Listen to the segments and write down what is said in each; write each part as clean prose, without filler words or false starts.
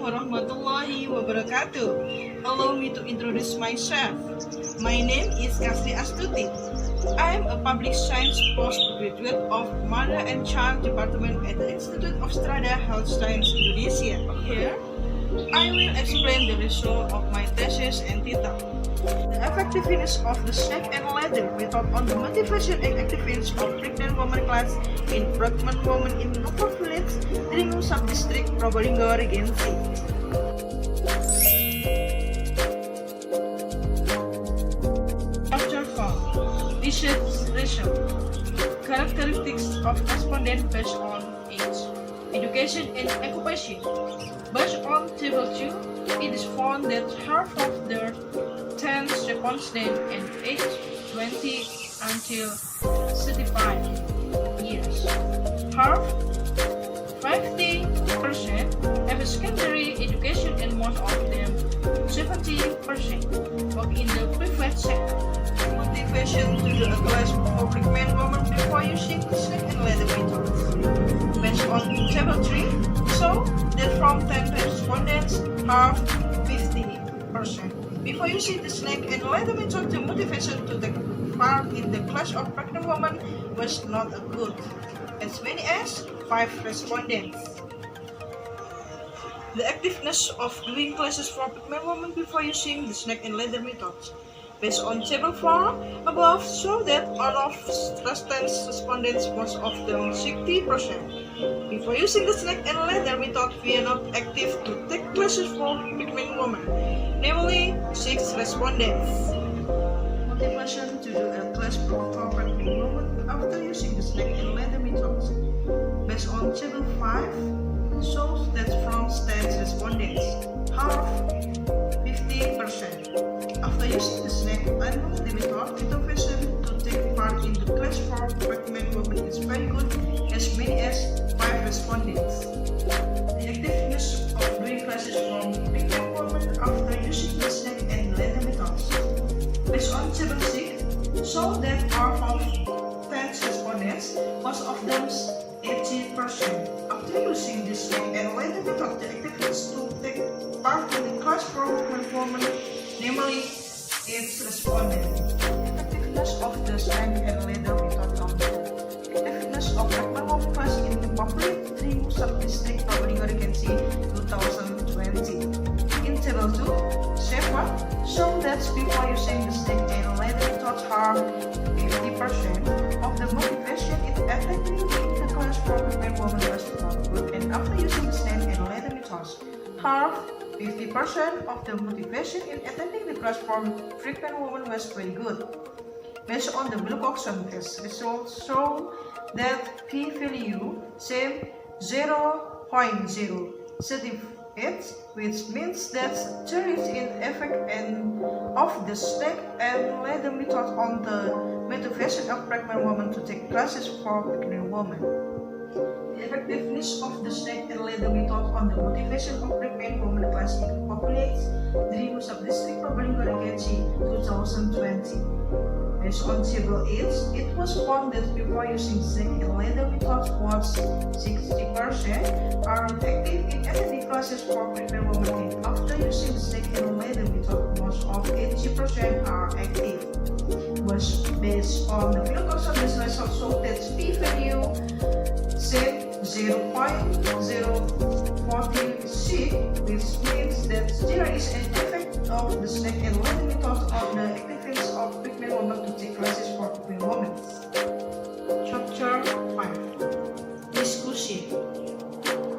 warahmatullahi wabarakatuh. Allow me to introduce myself. My name is Kasri Astuti. I am a public science postgraduate of Mother and Child Department at the Institute of Strada Health Science Indonesia. Here, I will explain the result of my thesis entitled The Effectiveness of the Snake and Ladder Method on the Motivation and Activities of Pregnant Women Class in Pregnant Women in Local Village, Dringu Subdistrict, Probolinggo, Regency. Chapter 4. Research Result. Characteristics of respondents based on age, education and occupation. Based on Table 2, it is found that half of the 10 respondents in age 20 until 35 years. Half, 50%, have a secondary education and most of them, 70%, work in the private sector. Motivation to do a class for pregnant women before using the snake and ladder method. Based on Table 3, so that from 10 respondents, half, 50%. Before using the snake and ladder method, the motivation to take part in the class of pregnant women was not good, as many as 5 respondents. The activeness of doing classes for pregnant women before using the snake and ladder methods. Based on Table 4 above, show that out of 10 respondents, most of them 60%. Before using the snake and ladder method, we are not active to take classes for pregnant women, namely 6 respondents. Motivation to do a class for pregnant women after using the snake and ladder methods. Based on Table 5, shows that from 10 respondents, half, 50%. After using the snake and ladder method, motivation to take part in the class for pregnant women is very good, as many as 5 respondents. The effectiveness of doing classes for pregnant women after using the snake and ladder methods. Based on Table 6, show that out of 10 respondents, most of them 80%. After using the snake and ladder method, the effectiveness to take part in the class for pregnant women, namely 8 respondents. Effectiveness of the snake and ladder method on the effectiveness of pregnant women class in the public Dringu Subdistrict, Probolinggo, Regency 2020. In Table 2, SEPA show that before using the snake and ladder method, half, 50% of the motivation in attending the class for pregnant women was not good, and after using the snake and ladder methods, half, 50% of the motivation in attending the class for pregnant women was very good. Based on the Blue Auction test, results show that p-value same 0.038, which means that there is an effect of the snake and ladder method on the motivation of pregnant women to take classes for pregnant women. The effectiveness of the snake and ladder method on the motivation of pregnant women class in populates Dringu Subdistrict, Probolinggo, Regency 2020. Based on Table 8, it was found that before using snake and ladder method, was 60% are active in attending classes for pregnant women, and after using the snake and ladder method, most of 80% are active. Was based on the field of this result showed that p-value set 0.046, which means that there is an effect of the snake and ladder method on the activities of pregnant women to take classes for pregnant women. Chapter 5. Discussion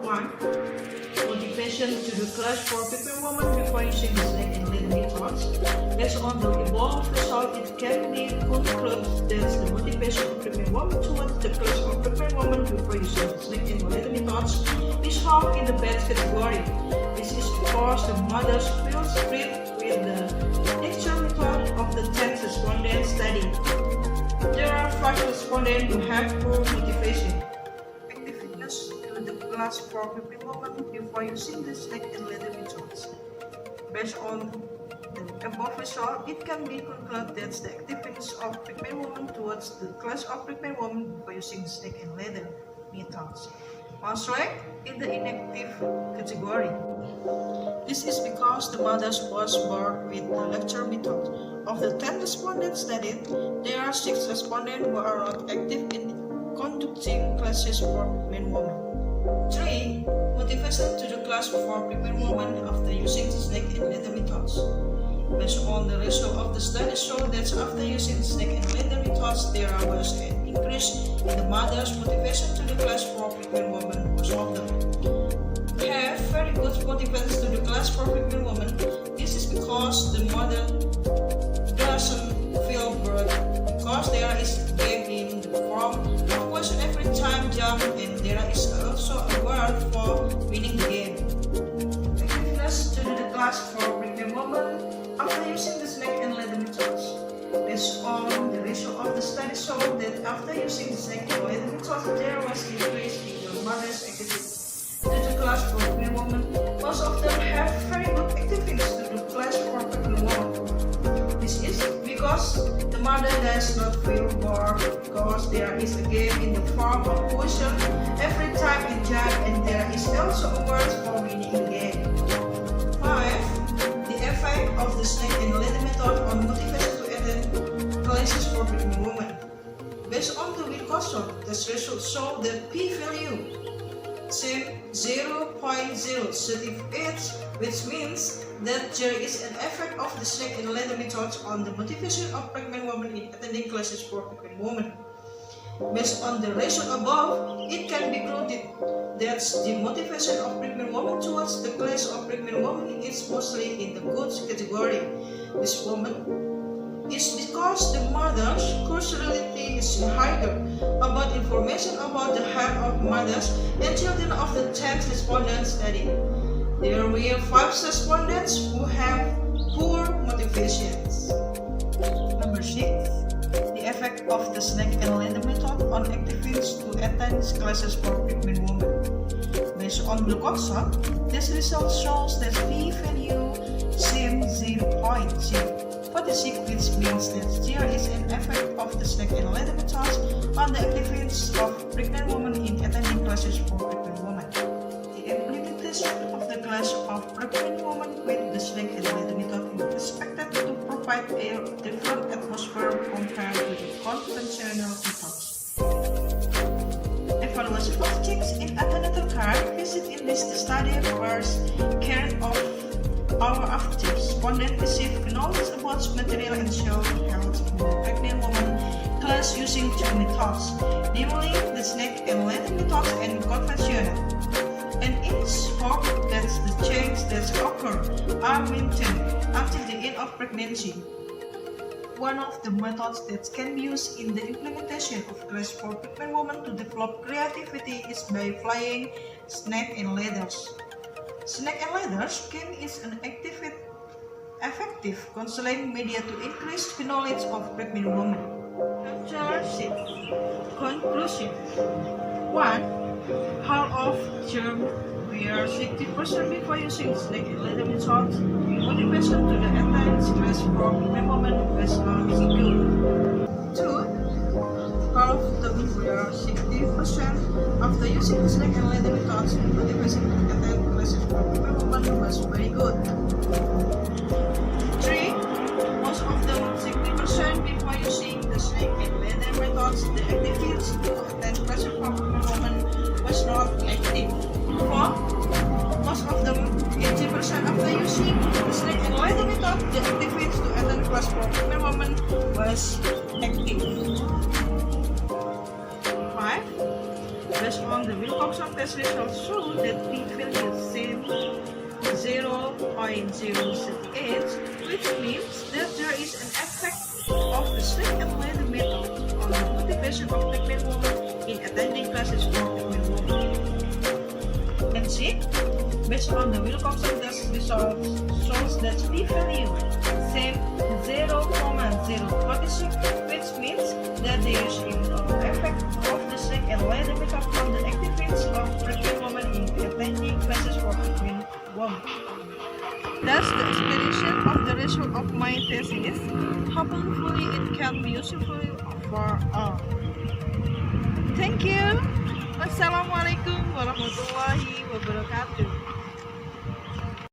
1. Motivation to do class for pregnant women before using the snake and ladder methods. Based on the above result, it can be concluded that the motivation of pregnant women towards the class of pregnant women before using the snake and ladder methods is found in the bad category. This is because the mothers feel free with the actual method of the 10 respondents studied. There are 5 respondents who have poor motivation. Effectiveness to the class for pregnant women before using the snake and ladder methods. Based on the above result, it can be concluded that the activities of pregnant women towards the class of pregnant women before using the snake and ladder methods. mostly in the inactive category. This is because the mothers was bored with the lecture method. Of the 10 respondents studied, there are 6 respondents who are not active in conducting classes for pregnant women. 3. Motivation to the class for pregnant women after using the snake and ladder methods. Based on the result of the study show that after using the snake and ladder methods, there was an increase in the mother's motivation to the class for pregnant women. Most of them have very good motivation to the class for pregnant women. This is because the mother doesn't feel bored, because there is a gap in the form of question every time jump, and there is also a word for winning the game. Effectiveness to the class for pregnant women after using the snake and ladder methods. Based on the result of the study show that after using the snake and ladder methods, there was an increase in the mother's activity to the class for pregnant women. Most of them have very good activities to the class for pregnant women. This is because the mother does not feel bored, because there is a game in the form of question every time in jump, and there is also a word for winning the game. 5. The effect of the snake and ladder method on motivation to attend classes for pregnant women. Based on the Wilcoxon, this result show that p-value 0.038, which means that there is an effect of the snake and ladder methods on the motivation of pregnant women in attending classes for pregnant women. Based on the result above, it can be concluded that the motivation of pregnant women towards the class of pregnant women is mostly in the good category. This woman is because the mother's curiosity is higher about information about the health of mothers and children of the 10 respondents studied. There were 5 respondents who have poor motivations. Number 6. The effect of the snake and ladder method on activities to attend classes for pregnant women. Based on Wilcoxon, this result shows that p-value seems 0.046, which means that there is an effect of the snake and ladder methods on the activities of pregnant women in attending classes for pregnant women. The implementation of the class of pregnant women with the snake and ladder method is expected to provide a different atmosphere compared to the conventional methods. Evaluation of checks in antenatal care visit in this study was carried out after respondents received knowledge about material and child health in the pregnant woman class using 2 methods, namely the snake and ladder methods and conventional. And it is hoped that the changes that occur are maintained until the end of pregnancy. One of the methods that can be used in the implementation of class for pregnant women to develop creativity is by flying snake and ladders. Snake and ladders game is an effective counseling media to increase the knowledge of pregnant women. Chapter 6. Conclusion. 1. Half of them were 60% before using snake and ladder method. Motivation to the attend class for pregnant women was not so good. 2. Half of them were 60% after using the snake and ladder methods. Motivation to attend classes for pregnant women was very good. 3. Most of them 60% before using the snake and ladder methods. The activities to attend classes for pregnant women was not active. 4. Most of them 80% after using the snake and ladder method. The activities to attend class for pregnant women was active. 5. Based on the Wilcoxon test results show that p-value seems 0.038, which means that there is an effect of the snake and ladder method on the motivation of pregnant women in attending classes for pregnant women. And 6. Based on the Wilcoxon test results shows that p-value seems 0.046, which means that there is an effect of the snake and ladder method on the activities of pregnant women in attending classes for pregnant women. Thus, the explanation of the result of my thesis, hopefully it can be useful for all. Thank you. Wassalamualaikum warahmatullahi wabarakatuh.